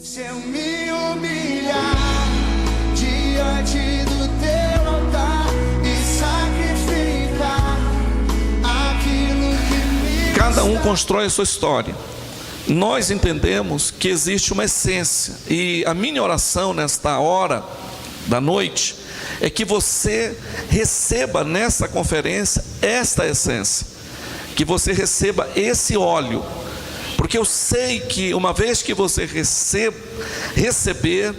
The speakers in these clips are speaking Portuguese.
Se eu me humilhar diante do teu altar e sacrificar aquilo que me... Cada um constrói a sua história. Nós entendemos que existe uma essência, e a minha oração nesta hora da noite é que você receba nessa conferência esta essência, que você receba esse óleo, porque eu sei que uma vez que você receber,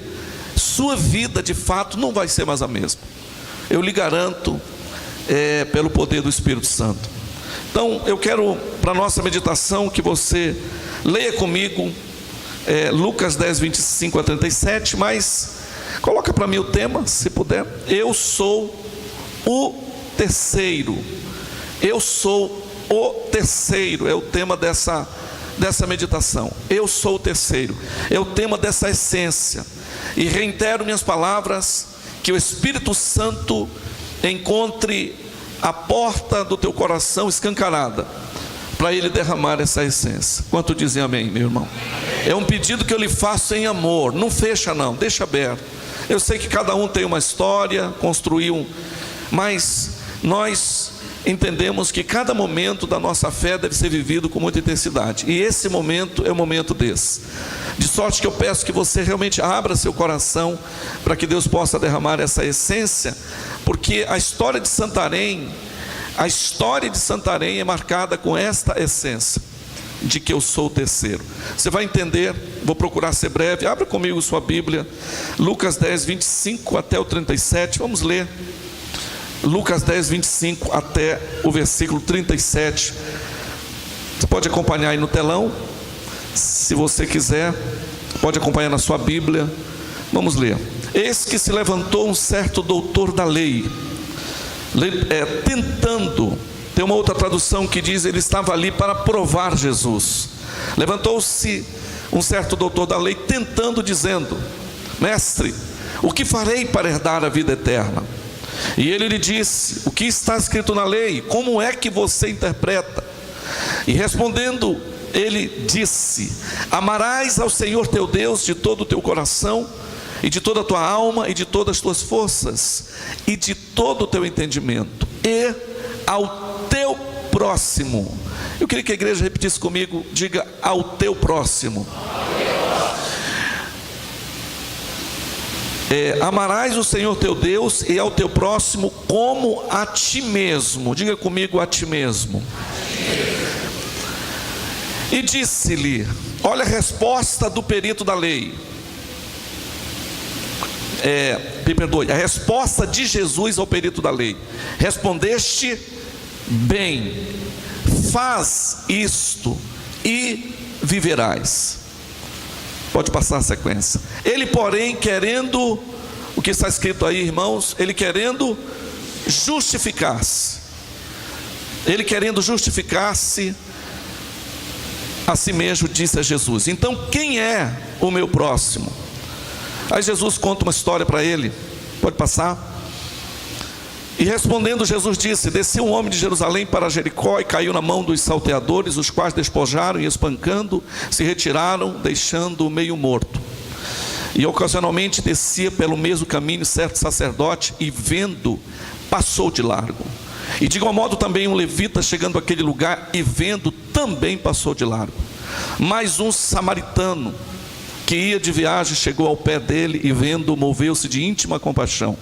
sua vida de fato não vai ser mais a mesma. Eu lhe garanto, pelo poder do Espírito Santo. Então eu quero, para a nossa meditação, que você leia comigo Lucas 10, 25 a 37, mas coloca para mim o tema, se puder. Eu sou o terceiro. Eu sou o terceiro, é o tema dessa meditação. Eu sou o terceiro, é o tema dessa essência. E reitero minhas palavras, que o Espírito Santo encontre a porta do teu coração escancarada, para Ele derramar essa essência. Quanto dizem amém, meu irmão? É um pedido que eu lhe faço em amor. Não fecha não, deixa aberto. Eu sei que cada um tem uma história, construiu, mas nós entendemos que cada momento da nossa fé deve ser vivido com muita intensidade, e esse momento é o momento desse. De sorte que eu peço que você realmente abra seu coração, para que Deus possa derramar essa essência, porque a história de Santarém é marcada com esta essência, de que eu sou o terceiro. Você vai entender, vou procurar ser breve. Abra comigo sua Bíblia, Lucas 10, 25 até o 37, vamos ler. Lucas 10, 25 até o versículo 37. Você pode acompanhar aí no telão, se você quiser, pode acompanhar na sua Bíblia. Vamos ler. Eis que se levantou um certo doutor da lei, tentando, tem uma outra tradução que diz, ele estava ali para provar Jesus. Levantou-se um certo doutor da lei, tentando, dizendo: mestre, o que farei para herdar a vida eterna? E ele lhe disse: o que está escrito na lei? Como é que você interpreta? E respondendo, ele disse: amarás ao Senhor teu Deus de todo o teu coração, e de toda a tua alma, e de todas as tuas forças, e de todo o teu entendimento, e ao teu próximo. Eu queria que a igreja repetisse comigo, diga: ao teu próximo. Amarás o Senhor teu Deus e ao teu próximo como a ti mesmo. Diga comigo: a ti mesmo. E disse-lhe, olha a resposta do perito da lei. Me perdoe, a resposta de Jesus ao perito da lei: respondeste bem, faz isto e viverás. Pode passar a sequência. Ele, porém, querendo, o que está escrito aí, irmãos, ele querendo justificar-se, a si mesmo, disse a Jesus: então quem é o meu próximo? Aí Jesus conta uma história para ele. Pode passar. E respondendo, Jesus disse: desceu um homem de Jerusalém para Jericó e caiu na mão dos salteadores, os quais despojaram e, espancando, se retiraram, deixando-o meio morto. E ocasionalmente descia pelo mesmo caminho certo sacerdote, e vendo, passou de largo. E de igual modo também um levita, chegando àquele lugar e vendo, também passou de largo. Mas um samaritano que ia de viagem chegou ao pé dele, e vendo, moveu-se de íntima compaixão.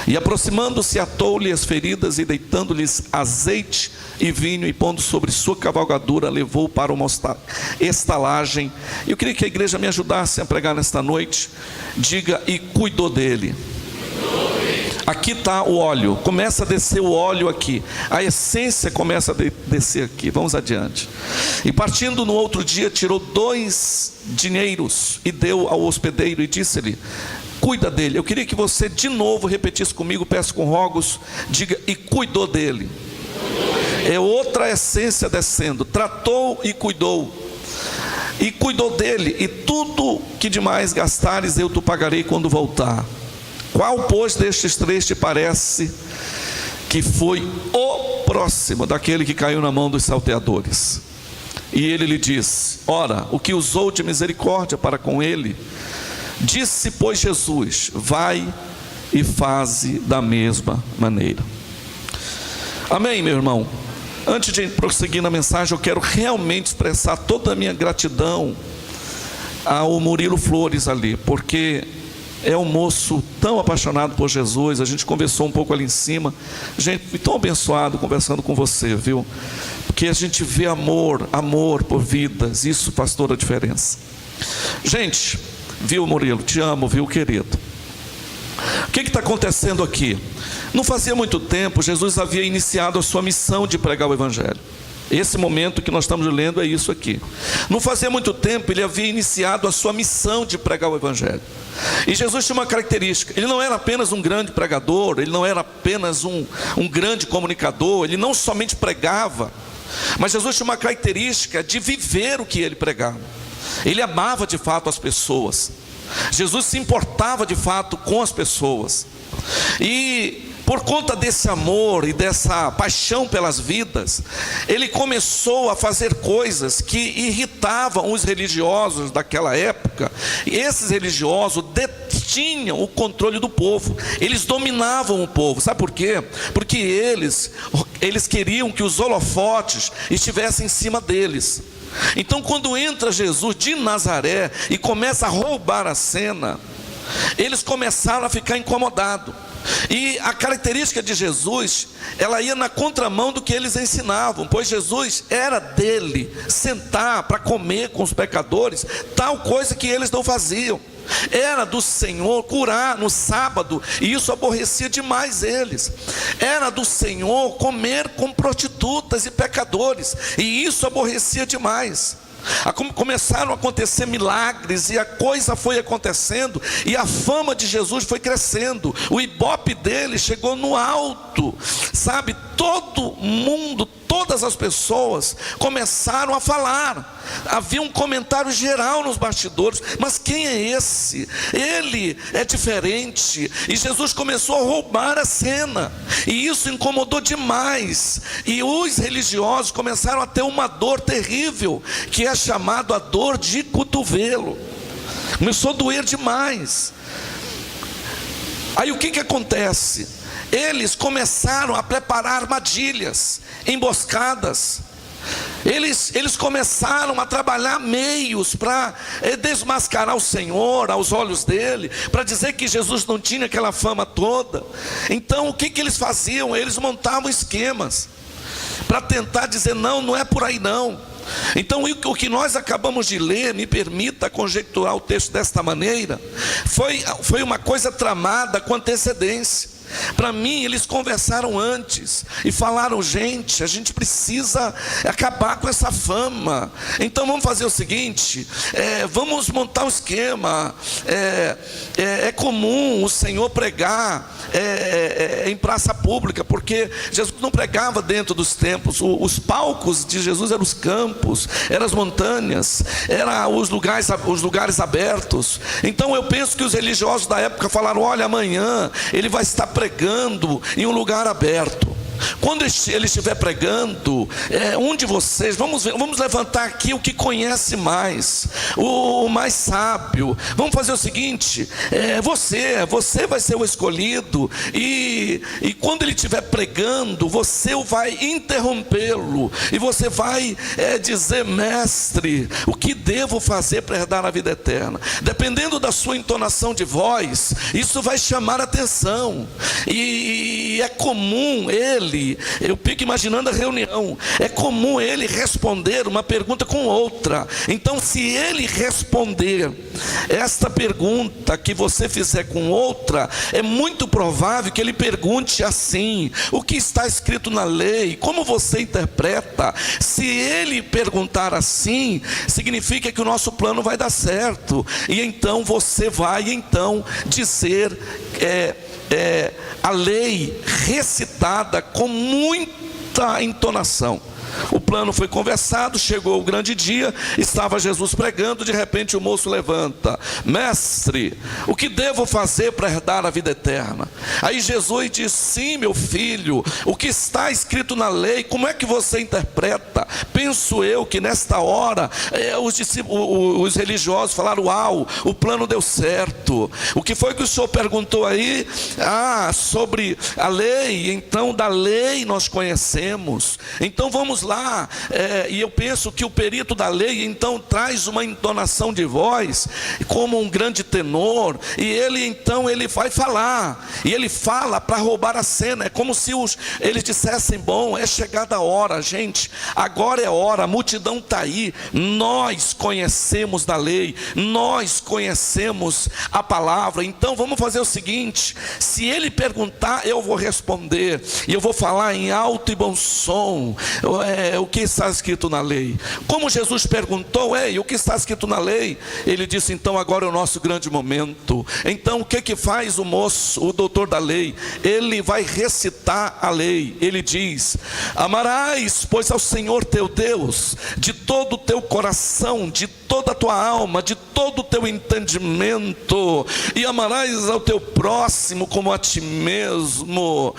E aproximando-se, atou-lhe as feridas, e deitando-lhes azeite e vinho, e pondo sobre sua cavalgadura, levou para uma estalagem. Eu queria que a igreja me ajudasse a pregar nesta noite. Diga: e cuidou dele. Aqui está o óleo, começa a descer o óleo aqui, a essência começa a descer aqui. Vamos adiante. E partindo no outro dia, tirou 2 dinheiros e deu ao hospedeiro, e disse-lhe: cuida dele. Eu queria que você de novo repetisse comigo, peço com rogos, diga: e cuidou dele. É outra essência descendo. Tratou e cuidou dele, e tudo que demais gastares eu te pagarei quando voltar. Qual, pois, destes 3 te parece que foi o próximo daquele que caiu na mão dos salteadores? E ele lhe disse: ora, o que usou de misericórdia para com ele? Disse, pois, Jesus: vai e faze da mesma maneira. Amém, meu irmão? Antes de prosseguir na mensagem, eu quero realmente expressar toda a minha gratidão ao Murilo Flores ali, porque é um moço tão apaixonado por Jesus. A gente conversou um pouco ali em cima. Gente, fui tão abençoado conversando com você, viu? Porque a gente vê amor por vidas. Isso faz toda a diferença. Gente, viu, Murilo? Te amo, viu, querido? O que está acontecendo aqui? Não fazia muito tempo, Jesus havia iniciado a sua missão de pregar o Evangelho. Esse momento que nós estamos lendo é isso aqui. Não fazia muito tempo, ele havia iniciado a sua missão de pregar o Evangelho. E Jesus tinha uma característica: ele não era apenas um grande pregador, ele não era apenas um grande comunicador, ele não somente pregava, mas Jesus tinha uma característica de viver o que ele pregava. Ele amava de fato as pessoas. Jesus se importava de fato com as pessoas. E por conta desse amor e dessa paixão pelas vidas, ele começou a fazer coisas que irritavam os religiosos daquela época. E esses religiosos detinham o controle do povo. Eles dominavam o povo. Sabe por quê? Porque eles queriam que os holofotes estivessem em cima deles. Então, quando entra Jesus de Nazaré e começa a roubar a cena, eles começaram a ficar incomodados. E a característica de Jesus, ela ia na contramão do que eles ensinavam, pois Jesus era dele sentar para comer com os pecadores, tal coisa que eles não faziam. Era do Senhor curar no sábado, e isso aborrecia demais eles. Era do Senhor comer com prostitutas e pecadores, e isso aborrecia demais. Começaram a acontecer milagres, e a coisa foi acontecendo, e a fama de Jesus foi crescendo. O ibope dele chegou no alto, sabe? Todo mundo, todas as pessoas começaram a falar. Havia um comentário geral nos bastidores: mas quem é esse? Ele é diferente. E Jesus começou a roubar a cena, e isso incomodou demais. E os religiosos começaram a ter uma dor terrível, que é chamado a dor de cotovelo. Começou a doer demais. Aí o que acontece? Eles começaram a preparar armadilhas, emboscadas. Eles começaram a trabalhar meios para desmascarar o Senhor aos olhos dele, para dizer que Jesus não tinha aquela fama toda. Então o que eles faziam? Eles montavam esquemas para tentar dizer: não é por aí não. Então o que nós acabamos de ler, me permita conjecturar o texto desta maneira, foi uma coisa tramada com antecedência. Para mim, eles conversaram antes e falaram: gente, a gente precisa acabar com essa fama. Então vamos fazer o seguinte, vamos montar um esquema. É comum o Senhor pregar em praça pública, porque Jesus não pregava dentro dos templos. Os palcos de Jesus eram os campos, eram as montanhas, eram os lugares abertos. Então eu penso que os religiosos da época falaram: olha, amanhã ele vai estar pregando em um lugar aberto. Quando ele estiver pregando, um de vocês, vamos levantar aqui o que conhece mais, o mais sábio. Vamos fazer o seguinte: você vai ser o escolhido, e quando ele estiver pregando, você vai interrompê-lo, e você vai dizer: mestre, o que devo fazer para herdar a vida eterna? Dependendo da sua entonação de voz, isso vai chamar atenção. E é comum eu fico imaginando a reunião, é comum ele responder uma pergunta com outra. Então, se ele responder esta pergunta que você fizer com outra, é muito provável que ele pergunte assim: o que está escrito na lei? Como você interpreta? Se ele perguntar assim, significa que o nosso plano vai dar certo, e então você vai dizer a lei recitada com muita entonação. O plano foi conversado, chegou o grande dia, estava Jesus pregando, de repente o moço levanta: mestre, o que devo fazer para herdar a vida eterna? Aí Jesus diz: sim, meu filho, o que está escrito na lei, como é que você interpreta? Penso eu que nesta hora os religiosos falaram: uau, o plano deu certo. O que foi que o senhor perguntou aí? Sobre a lei. Então da lei nós conhecemos, então vamos lá. E eu penso que o perito da lei então traz uma entonação de voz como um grande tenor, e ele vai falar, e ele fala para roubar a cena. É como se eles dissessem: bom, é chegada a hora, gente, agora é a hora, a multidão está aí, nós conhecemos da lei, nós conhecemos a palavra, então vamos fazer o seguinte: se ele perguntar, eu vou responder, e eu vou falar em alto e bom som o que está escrito na lei. Como Jesus perguntou: o que está escrito na lei? Ele disse: então agora é o nosso grande momento. Então o que faz o moço, o doutor da lei? Ele vai recitar a lei. Ele diz: amarás, pois, ao Senhor teu Deus de todo o teu coração, de toda a tua alma, de todo o teu entendimento, e amarás ao teu próximo como a ti mesmo.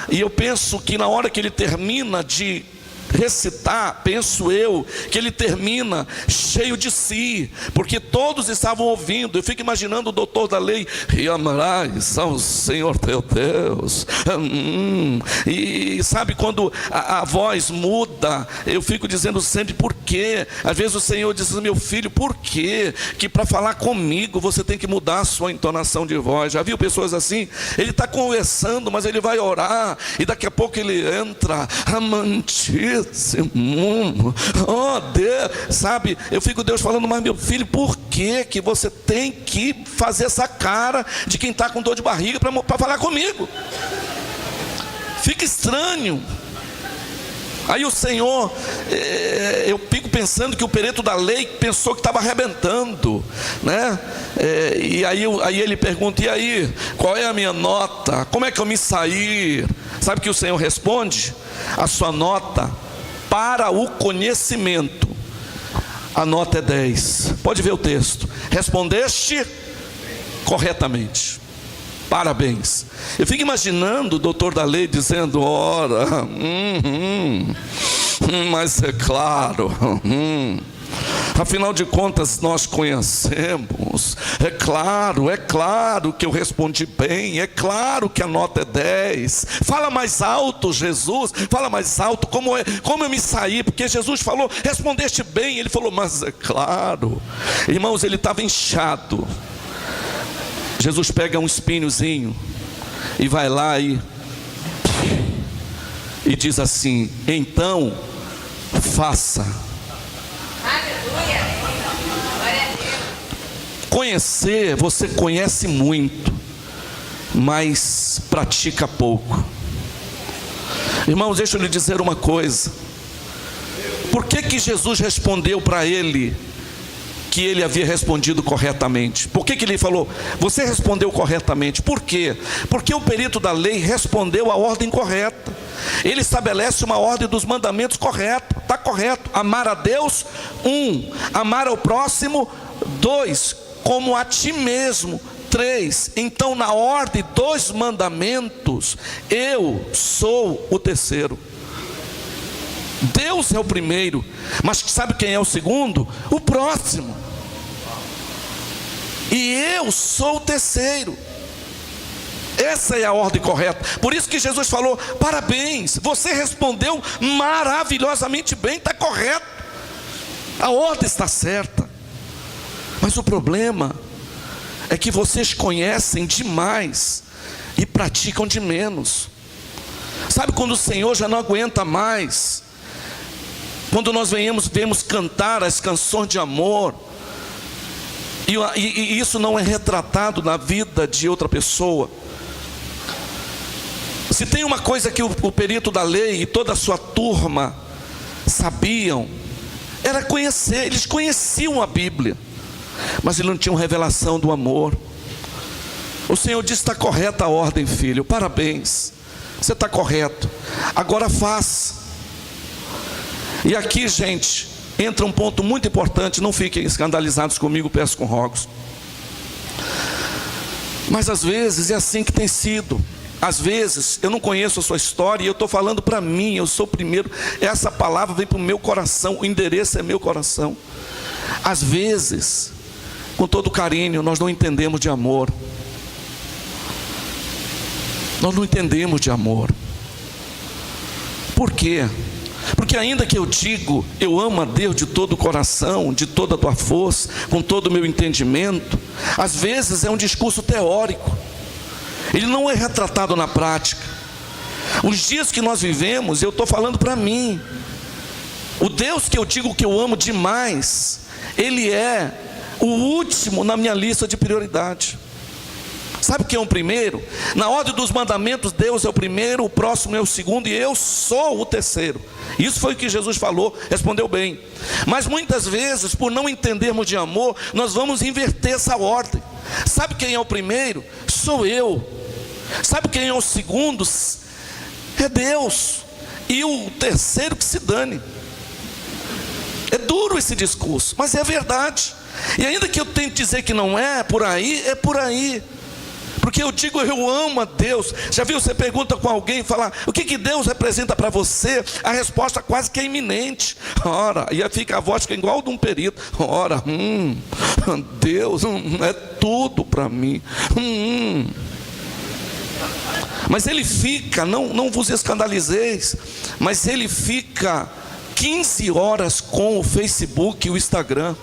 E eu penso que na hora que ele termina de recitar, penso eu, que ele termina cheio de si, porque todos estavam ouvindo. Eu fico imaginando o doutor da lei: e amarás ao Senhor teu Deus. E sabe quando a voz muda, eu fico dizendo sempre: por quê? Às vezes o Senhor diz: meu filho, por quê? Que para falar comigo você tem que mudar a sua entonação de voz. Já viu pessoas assim? Ele está conversando, mas ele vai orar, e daqui a pouco ele entra: amantíssimo, oh Deus, sabe? Eu fico Deus falando: mas meu filho, por que você tem que fazer essa cara de quem está com dor de barriga para falar comigo? Fica estranho. Aí o Senhor, eu fico pensando que o perito da lei pensou que estava arrebentando, né? E aí ele pergunta: e aí, qual é a minha nota? Como é que eu me sair? Sabe que o Senhor responde? A sua nota para o conhecimento, a nota é 10. Pode ver o texto: respondeste corretamente, parabéns. Eu fico imaginando o doutor da lei dizendo: ora, mas é claro, afinal de contas nós conhecemos, é claro que eu respondi bem, é claro que a nota é 10. Fala mais alto, Jesus, fala mais alto, como eu me saí, porque Jesus falou: respondeste bem. Ele falou: mas é claro. Irmãos, ele estava inchado. Jesus pega um espinhozinho e vai lá e diz assim: então faça. Conhecer, você conhece muito, mas pratica pouco. Irmãos, deixa eu lhe dizer uma coisa: por que Jesus respondeu para ele que ele havia respondido corretamente? Por que ele falou: você respondeu corretamente? Por quê? Porque o perito da lei respondeu a ordem correta. Ele estabelece uma ordem dos mandamentos correta. Está correto: amar a Deus, 1, amar ao próximo, 2, como a ti mesmo, 3. Então, na ordem dos mandamentos, eu sou o terceiro. Deus é o primeiro, mas sabe quem é o segundo? O próximo. E eu sou o terceiro. Essa é a ordem correta. Por isso que Jesus falou: parabéns, você respondeu maravilhosamente bem, está correto, a ordem está certa. Mas o problema é que vocês conhecem demais e praticam de menos. Sabe quando o Senhor já não aguenta mais? Quando nós vemos cantar as canções de amor, e isso não é retratado na vida de outra pessoa. Se tem uma coisa que o perito da lei e toda a sua turma sabiam, era conhecer. Eles conheciam a Bíblia, mas eles não tinham revelação do amor. O Senhor disse: está correta a ordem, filho, parabéns, você está correto, agora faça. E aqui, gente, entra um ponto muito importante. Não fiquem escandalizados comigo, peço com rogos. Mas às vezes é assim que tem sido. Às vezes eu não conheço a sua história e eu estou falando para mim, eu sou o primeiro. Essa palavra vem para o meu coração, o endereço é meu coração. Às vezes, com todo carinho, nós não entendemos de amor. Nós não entendemos de amor. Por quê? Porque ainda que eu digo, eu amo a Deus de todo o coração, de toda a tua força, com todo o meu entendimento, às vezes é um discurso teórico. Ele não é retratado na prática. Os dias que nós vivemos, eu estou falando para mim. O Deus que eu digo que eu amo demais, Ele é o último na minha lista de prioridade. Sabe quem é o primeiro? Na ordem dos mandamentos, Deus é o primeiro, o próximo é o segundo e eu sou o terceiro. Isso foi o que Jesus falou, respondeu bem. Mas muitas vezes, por não entendermos de amor, nós vamos inverter essa ordem. Sabe quem é o primeiro? Sou eu. Sabe quem é o segundo? É Deus. E o terceiro que se dane. É duro esse discurso, mas é verdade. E ainda que eu tente dizer que não é por aí, é por aí. Porque eu digo, eu amo a Deus. Já viu, você pergunta com alguém, fala, o que Deus representa para você? A resposta quase que é iminente. Ora, e aí fica a voz fica igual de um perito. Ora, Deus é tudo para mim. Mas ele fica, não vos escandalizeis, mas ele fica 15 horas com o Facebook e o Instagram.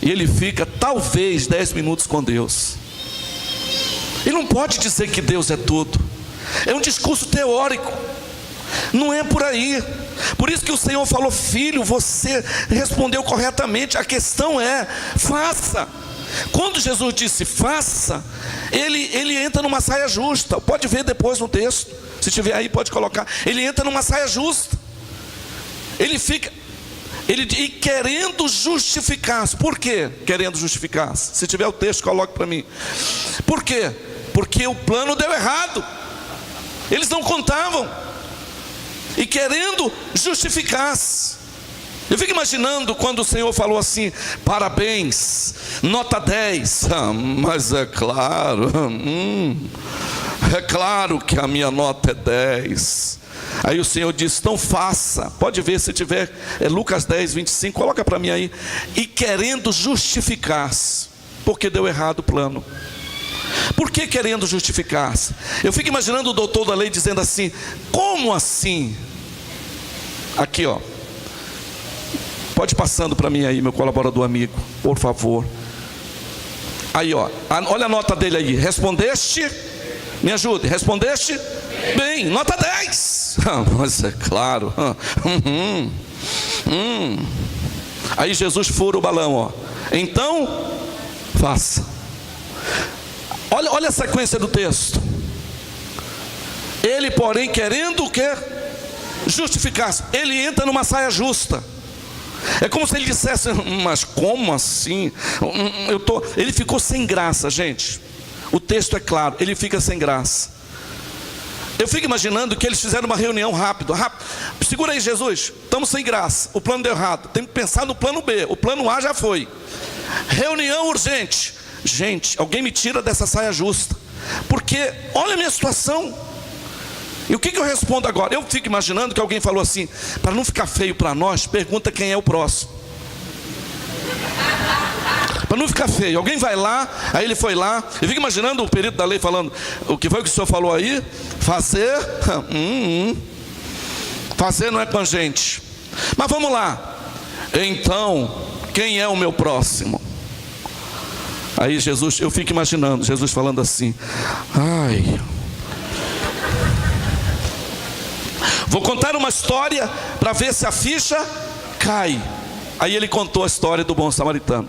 E ele fica talvez 10 minutos com Deus. Ele não pode dizer que Deus é tudo. É um discurso teórico. Não é por aí. Por isso que o Senhor falou, filho, você respondeu corretamente. A questão é, faça. Quando Jesus disse faça, ele entra numa saia justa. Pode ver depois no texto. Se tiver aí, pode colocar. Ele entra numa saia justa. Ele fica... e querendo justificar-se. Por quê? Querendo justificar-se. Se tiver o texto, coloque para mim. Por quê? Porque o plano deu errado. Eles não contavam. E querendo justificar-se. Eu fico imaginando quando o Senhor falou assim, parabéns, nota 10. Mas é claro, é claro que a minha nota é 10. Aí o Senhor disse, então faça. Pode ver se tiver, Lucas 10, 25, coloca para mim aí. E querendo justificar-se, porque deu errado o plano. Por que querendo justificar-se? Eu fico imaginando o doutor da lei dizendo assim, como assim? Aqui ó, pode passando para mim aí, meu colaborador amigo, por favor. Aí ó, olha a nota dele aí, respondeste? Me ajude, respondeste? Bem, nota 10. Mas é claro. Aí Jesus fura o balão, ó. Então, faça. Olha a sequência do texto. Ele, porém, querendo o quê? Justificar-se. Ele entra numa saia justa. É como se ele dissesse, mas como assim? Ele ficou sem graça, gente. O texto é claro, ele fica sem graça. Eu fico imaginando que eles fizeram uma reunião rápido. Segura aí, Jesus, estamos sem graça, o plano deu errado, tem que pensar no plano B, o plano A já foi. Reunião urgente. Gente, alguém me tira dessa saia justa, porque olha a minha situação. E o que eu respondo agora? Eu fico imaginando que alguém falou assim, para não ficar feio para nós, pergunta quem é o próximo. Para não ficar feio, alguém vai lá, aí ele foi lá. Eu fico imaginando o perito da lei falando, o que foi que o senhor falou aí? Fazer, fazer não é com a gente. Mas vamos lá. Então, quem é o meu próximo? Aí Jesus, eu fico imaginando Jesus falando assim, vou contar uma história para ver se a ficha cai. Aí ele contou a história do bom samaritano.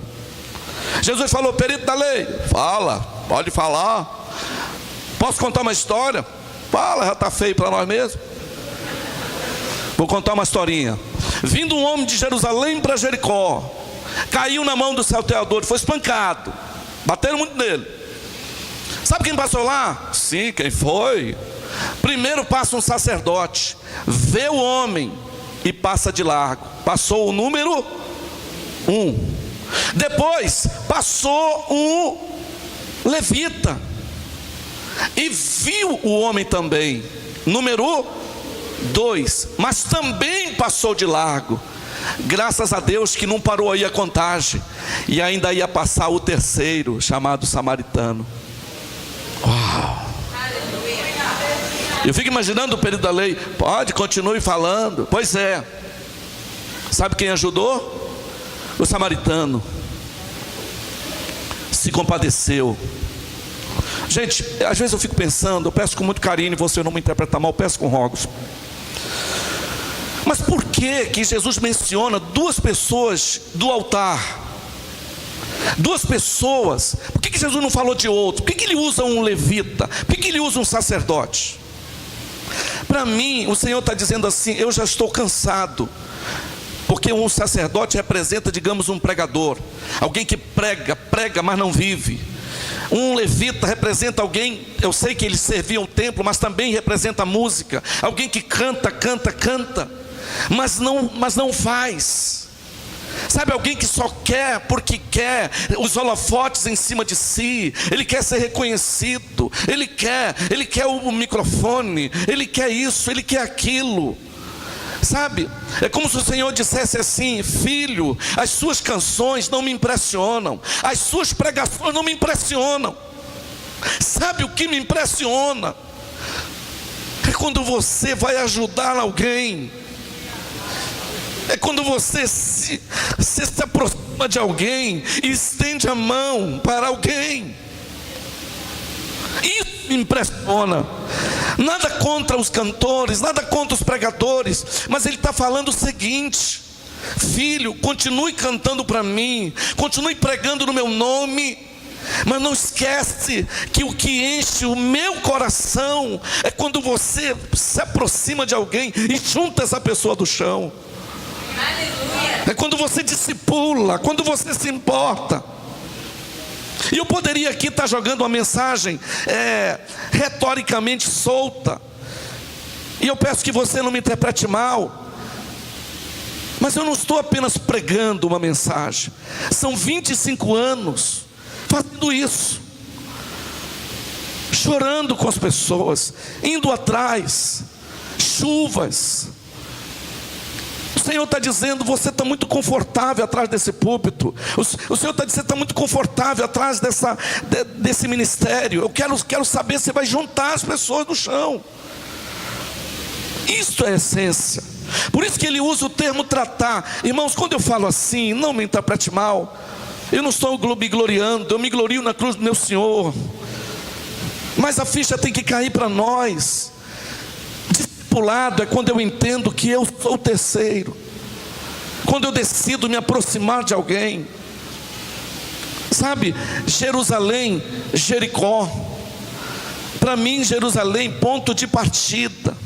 Jesus falou, perito da lei, fala, pode falar. Posso contar uma história? Fala, já está feio para nós mesmos. Vou contar uma historinha. Vindo um homem de Jerusalém para Jericó, caiu na mão do salteador, foi espancado, bateram muito nele. Sabe quem passou lá? Sim, quem foi? Primeiro passa um sacerdote, vê o homem e passa de largo. Passou o número 1. Depois passou um levita e viu o homem também, número 2, mas também passou de largo. Graças a Deus que não parou aí a contagem, e ainda ia passar o terceiro, chamado samaritano. Uau! Eu fico imaginando o período da lei. Pode, continue falando. Pois é. Sabe quem ajudou? O samaritano. Se compadeceu. Gente, às vezes eu fico pensando, eu peço com muito carinho, e você não me interpreta mal, eu peço com rogos. Mas por que Jesus menciona duas pessoas do altar? Duas pessoas. Por que Jesus não falou de outro? Por que ele usa um levita? Por que ele usa um sacerdote? Para mim, o Senhor está dizendo assim: eu já estou cansado. Porque um sacerdote representa, digamos, um pregador. Alguém que prega, mas não vive. Um levita representa alguém, eu sei que eles serviam o templo, mas também representa a música. Alguém que canta, mas não faz. Sabe, alguém que só quer porque quer os holofotes em cima de si. Ele quer ser reconhecido. Ele quer o microfone. Ele quer isso, ele quer aquilo. Sabe, é como se o Senhor dissesse assim: filho, as suas canções não me impressionam, as suas pregações não me impressionam. Sabe o que me impressiona? É quando você vai ajudar alguém. É quando você se aproxima de alguém e estende a mão para alguém. Isso me impressiona. Nada contra os cantores, nada contra os pregadores, mas ele está falando o seguinte: filho, continue cantando para mim, continue pregando no meu nome, mas não esquece que o que enche o meu coração é quando você se aproxima de alguém e junta essa pessoa do chão. É quando você discipula, quando você se importa. E eu poderia aqui estar jogando uma mensagem retoricamente solta, e eu peço que você não me interprete mal, mas eu não estou apenas pregando uma mensagem. São 25 anos fazendo isso, chorando com as pessoas, indo atrás, chuvas. O Senhor está dizendo: você está muito confortável atrás desse púlpito. O Senhor está dizendo: você está muito confortável atrás desse ministério. Eu quero saber se você vai juntar as pessoas no chão. Isto é a essência. Por isso que ele usa o termo tratar. Irmãos, quando eu falo assim, não me interprete mal, eu não estou me gloriando, eu me glorio na cruz do meu Senhor. Mas a ficha tem que cair para nós. Discipulado é quando eu entendo que eu sou o terceiro, quando eu decido me aproximar de alguém. Sabe, Jerusalém, Jericó, para mim Jerusalém ponto de partida,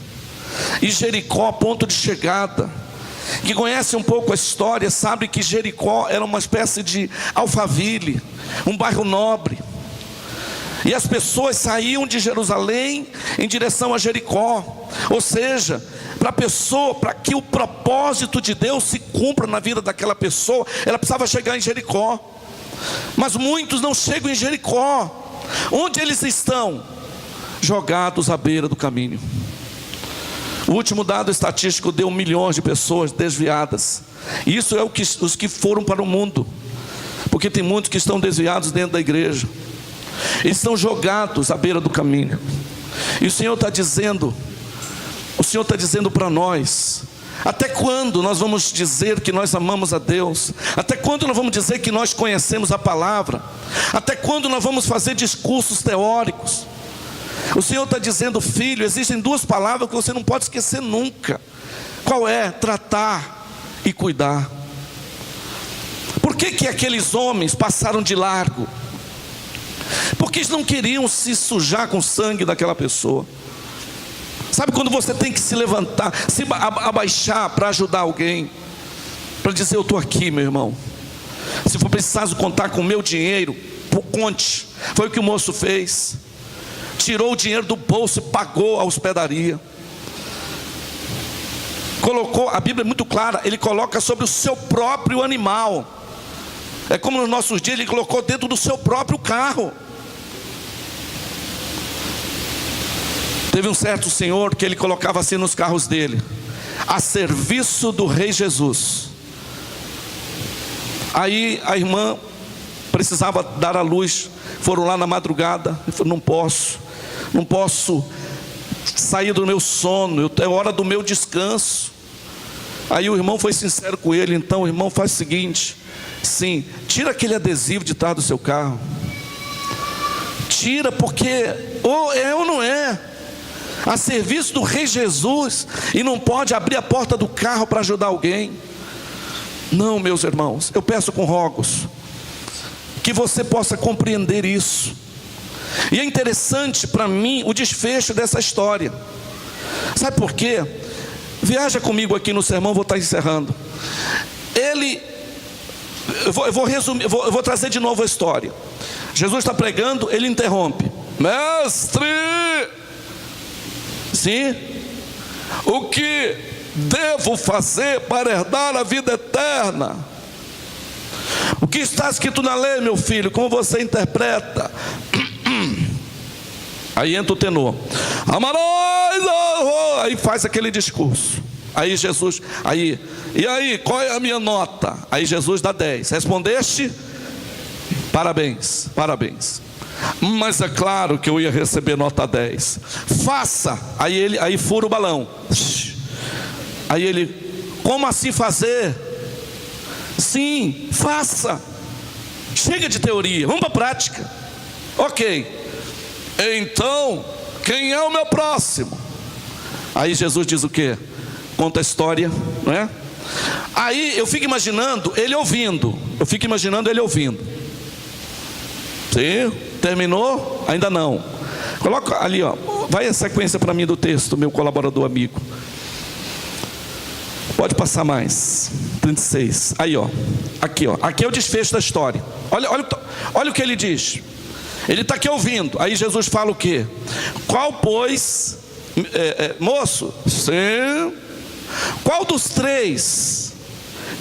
e Jericó ponto de chegada. Que conhece um pouco a história sabe que Jericó era uma espécie de Alphaville, um bairro nobre, e as pessoas saíam de Jerusalém em direção a Jericó. Ou seja, para que o propósito de Deus se cumpra na vida daquela pessoa, ela precisava chegar em Jericó. Mas muitos não chegam em Jericó. Onde eles estão? Jogados à beira do caminho. O último dado estatístico deu 1 milhão de pessoas desviadas. Isso é os que foram para o mundo, porque tem muitos que estão desviados dentro da igreja. Eles estão jogados à beira do caminho. E o Senhor está dizendo para nós: até quando nós vamos dizer que nós amamos a Deus? Até quando nós vamos dizer que nós conhecemos a palavra? Até quando nós vamos fazer discursos teóricos? O Senhor está dizendo: filho, existem duas palavras que você não pode esquecer nunca. Qual é? Tratar e cuidar. Por que aqueles homens passaram de largo? Porque eles não queriam se sujar com o sangue daquela pessoa. Sabe quando você tem que se levantar, se abaixar para ajudar alguém, para dizer: eu estou aqui, meu irmão. Se for preciso contar com o meu dinheiro, conte. Foi o que o moço fez. Tirou o dinheiro do bolso e pagou a hospedaria. colocou, a Bíblia é muito clara, ele coloca sobre o seu próprio animal. É como nos nossos dias, ele colocou dentro do seu próprio carro. Teve um certo senhor que ele colocava assim nos carros dele: a serviço do Rei Jesus. Aí a irmã precisava dar à luz, foram lá na madrugada, ele falou: não posso sair do meu sono, é hora do meu descanso. Aí o irmão foi sincero com ele: então, irmão, faz o seguinte, sim, tira aquele adesivo de trás do seu carro, tira, porque ou é ou não é, a serviço do Rei Jesus, e não pode abrir a porta do carro para ajudar alguém. Não, meus irmãos, eu peço com rogos que você possa compreender isso. E é interessante para mim o desfecho dessa história. Sabe por quê? Viaja comigo aqui no sermão, vou estar encerrando. Eu vou resumir, eu vou trazer de novo a história. Jesus está pregando, ele interrompe: mestre, sim, o que devo fazer para herdar a vida eterna? O que está escrito na lei, meu filho? Como você interpreta? Aí entra o tenor: amarás, aí faz aquele discurso. Aí Jesus, e aí, qual é a minha nota? Aí Jesus dá 10. Respondeste? Parabéns, parabéns. Mas é claro que eu ia receber nota 10. Faça. Aí fura o balão. Aí ele: como assim fazer? Sim, faça. Chega de teoria, vamos para a prática. Ok. Então, quem é o meu próximo? Aí Jesus diz o quê? Conta a história, não é? Aí eu fico imaginando ele ouvindo. Sim, terminou? Ainda não. Coloca ali, ó. Vai a sequência para mim do texto, meu colaborador amigo. Pode passar mais. 36. Aí, ó. Aqui, ó. Aqui é o desfecho da história. Olha o que ele diz. Ele está aqui ouvindo. Aí Jesus fala o quê? Qual, pois, moço, sim, qual dos três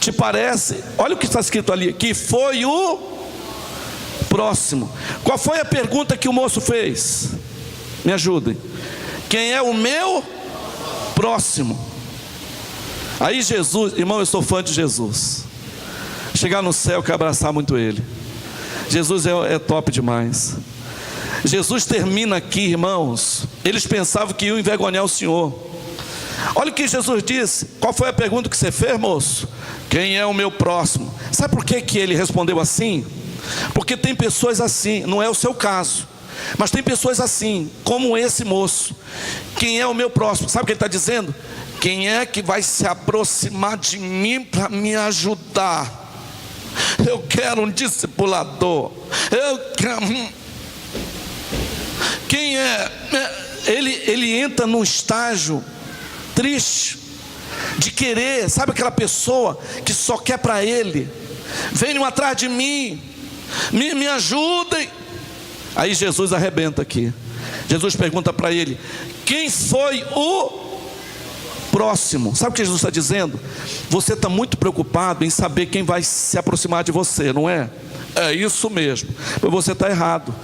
te parece? Olha o que está escrito ali: que foi o próximo. Qual foi a pergunta que o moço fez? Me ajudem. Quem é o meu próximo? Aí Jesus, irmão, eu sou fã de Jesus. Chegar no céu, eu quero abraçar muito ele. Jesus é top demais. Jesus termina aqui, irmãos. Eles pensavam que iam envergonhar o Senhor. Olha o que Jesus disse. Qual foi a pergunta que você fez, moço? Quem é o meu próximo? Sabe por que ele respondeu assim? Porque tem pessoas assim, não é o seu caso, mas tem pessoas assim, como esse moço. Quem é o meu próximo? Sabe o que ele está dizendo? Quem é que vai se aproximar de mim para me ajudar? Eu quero um discipulador. Eu quero. Quem é? Ele entra num estágio triste de querer, sabe aquela pessoa que só quer para ele? Venham atrás de mim, me ajudem. Aí Jesus arrebenta aqui. Jesus pergunta para ele: quem foi o próximo? Sabe o que Jesus está dizendo? Você está muito preocupado em saber quem vai se aproximar de você, não é? É isso mesmo, mas você está errado.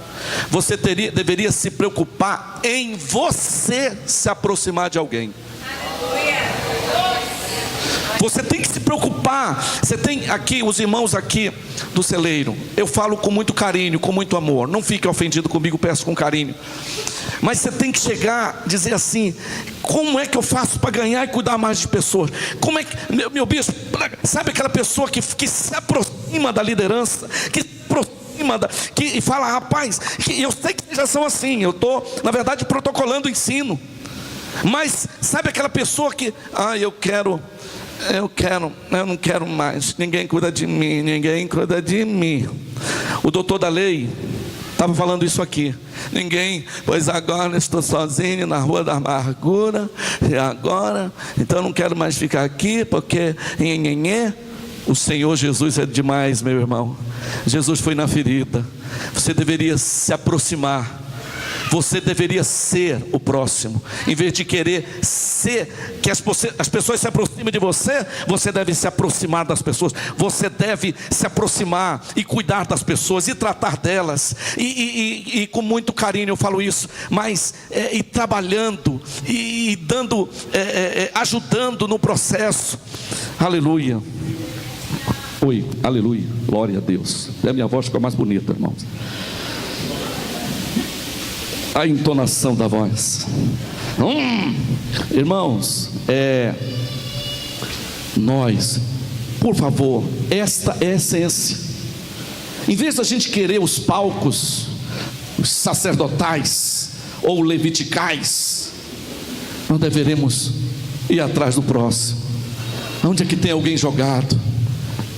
Você deveria se preocupar em você se aproximar de alguém. Você tem que se preocupar. Você tem aqui, os irmãos aqui do celeiro, eu falo com muito carinho, com muito amor. Não fique ofendido comigo, peço com carinho. Mas você tem que chegar, dizer assim: como é que eu faço para ganhar e cuidar mais de pessoas? Como é que, meu bispo, sabe aquela pessoa que se aproxima da liderança, que se aproxima e fala: rapaz, eu sei que já são assim, eu estou, na verdade, protocolando o ensino. Mas sabe aquela pessoa que, eu não quero mais, ninguém cuida de mim. O doutor da lei estava falando isso aqui: pois agora estou sozinho na rua da amargura, e agora, então eu não quero mais ficar aqui, porque o Senhor Jesus é demais, meu irmão. Jesus foi na ferida. Você deveria se aproximar. Você deveria ser o próximo, em vez de querer que as pessoas se aproximem de você, você deve se aproximar das pessoas. Você deve se aproximar e cuidar das pessoas e tratar delas. E com muito carinho eu falo isso, mas e trabalhando e dando, ajudando no processo. Aleluia. Oi, aleluia, glória a Deus. A minha voz ficou mais bonita, irmãos. A entonação da voz. Irmãos, nós, por favor, esta é a essência. Em vez da gente querer os palcos, os sacerdotais ou leviticais, nós deveremos ir atrás do próximo. Onde é que tem alguém jogado?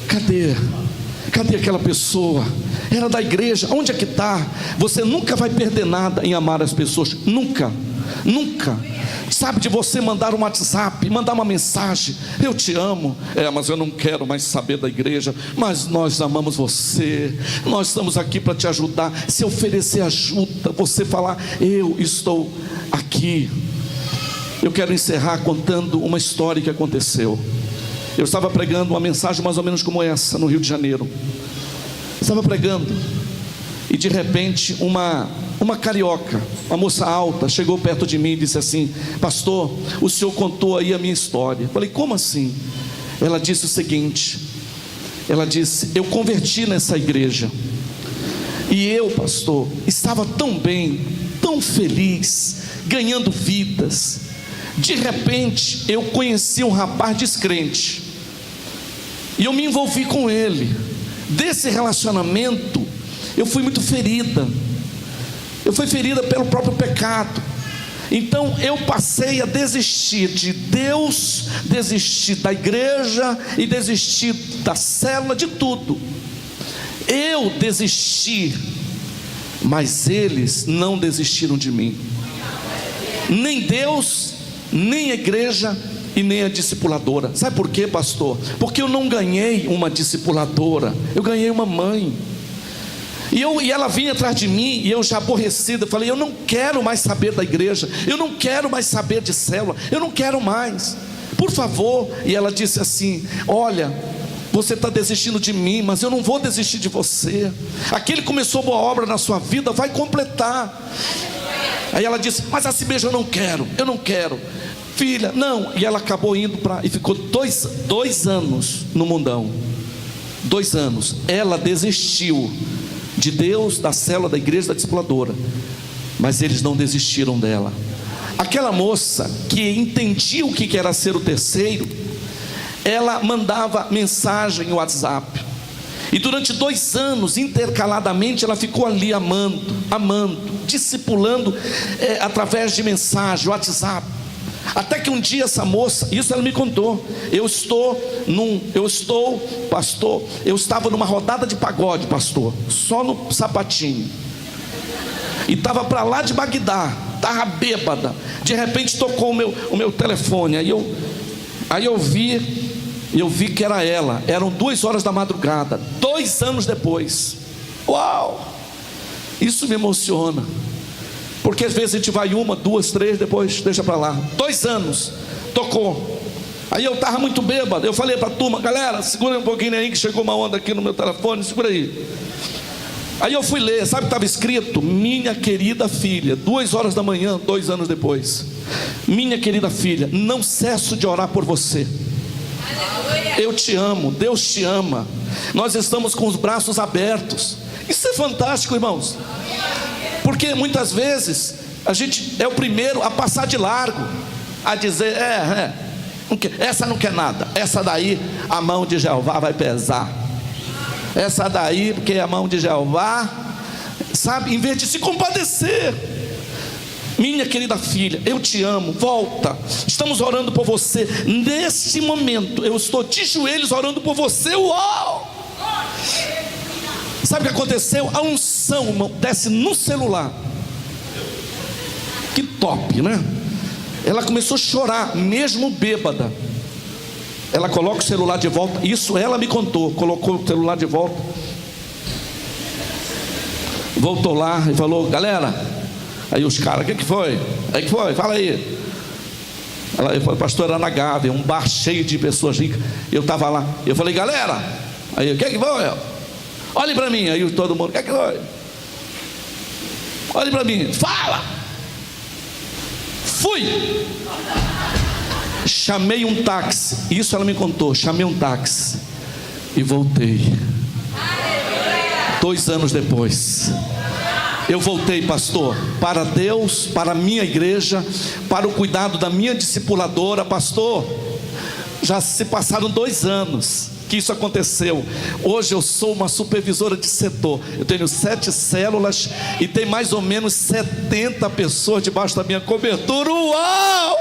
Cadê aquela pessoa? Era da igreja, onde é que está? Você nunca vai perder nada em amar as pessoas, nunca. Sabe, de você mandar um WhatsApp, mandar uma mensagem: eu te amo, mas eu não quero mais saber da igreja, mas nós amamos você, nós estamos aqui para te ajudar. Se oferecer ajuda, você falar: eu estou aqui. Eu quero encerrar contando uma história que aconteceu. Eu estava pregando uma mensagem mais ou menos como essa no Rio de Janeiro. Estava pregando e de repente uma carioca, uma moça alta, chegou perto de mim e disse assim: pastor, o senhor contou aí a minha história. Eu falei: como assim? Ela disse o seguinte, ela disse: eu converti nessa igreja e eu, pastor, estava tão bem, tão feliz, ganhando vidas. De repente eu conheci um rapaz descrente e eu me envolvi com ele. Desse relacionamento eu fui muito ferida. Eu fui ferida pelo próprio pecado. Então eu passei a desistir de Deus, desistir da igreja e desistir da célula, de tudo. Eu desisti, mas eles não desistiram de mim. Nem Deus, nem a igreja e nem a discipuladora. Sabe por quê, pastor? Porque eu não ganhei uma discipuladora, eu ganhei uma mãe. E ela vinha atrás de mim, e eu já aborrecido, falei: eu não quero mais saber da igreja, eu não quero mais saber de célula, eu não quero mais, por favor. E ela disse assim: olha, você está desistindo de mim, mas eu não vou desistir de você. Aquele que começou boa obra na sua vida vai completar. Aí ela disse: mas assim mesmo eu não quero. Filha, não. E ela acabou indo e ficou dois anos no mundão. 2 anos. Ela desistiu de Deus, da célula, da igreja, da discipuladora, mas eles não desistiram dela. Aquela moça que entendia o que era ser o terceiro, ela mandava mensagem no WhatsApp, e durante 2 anos, intercaladamente, ela ficou ali amando, discipulando, através de mensagem, WhatsApp. Até que um dia essa moça, isso ela me contou, pastor, eu estava numa rodada de pagode, pastor, só no sapatinho, e estava para lá de Bagdá, estava bêbada. De repente tocou o meu telefone, aí eu vi que era ela. Eram 2 horas da madrugada, 2 anos depois. Uau! Isso me emociona, porque às vezes a gente vai 1, 2, 3, depois deixa para lá. 2 anos, tocou. Aí eu estava muito bêbado, eu falei para a turma: galera, segura um pouquinho aí que chegou uma onda aqui no meu telefone, segura aí. Aí eu fui ler, sabe o que estava escrito? Minha querida filha, 2 horas da manhã, 2 anos depois. Minha querida filha, não cesso de orar por você. Eu te amo, Deus te ama. Nós estamos com os braços abertos. Isso é fantástico, irmãos, porque muitas vezes a gente é o primeiro a passar de largo, a dizer: essa não quer nada, essa daí a mão de Jeová vai pesar, essa daí, porque a mão de Jeová, sabe, em vez de se compadecer. Minha querida filha, eu te amo, volta, estamos orando por você. Neste momento eu estou de joelhos orando por você. Uau! Sabe o que aconteceu? A unção, irmão, desce no celular. Que top, né? Ela começou a chorar, mesmo bêbada. Ela coloca o celular de volta. Isso ela me contou. Colocou o celular de volta, voltou lá e falou: galera. Aí os caras: o que foi? Aí que foi? Fala aí. Eu falei, pastor, era na Gávea, um bar cheio de pessoas ricas. Eu estava lá, eu falei, galera, aí, o que é que foi? Olhe para mim, aí todo mundo, o que é que foi? Olhe para mim, fala! Fui! Chamei um táxi, isso ela me contou, chamei um táxi e voltei. 2 anos depois, eu voltei, pastor, para Deus, para a minha igreja, para o cuidado da minha discipuladora. Pastor, já se passaram 2 anos que isso aconteceu. Hoje eu sou uma supervisora de setor. Eu tenho 7 células e tem mais ou menos 70 pessoas debaixo da minha cobertura. Uau!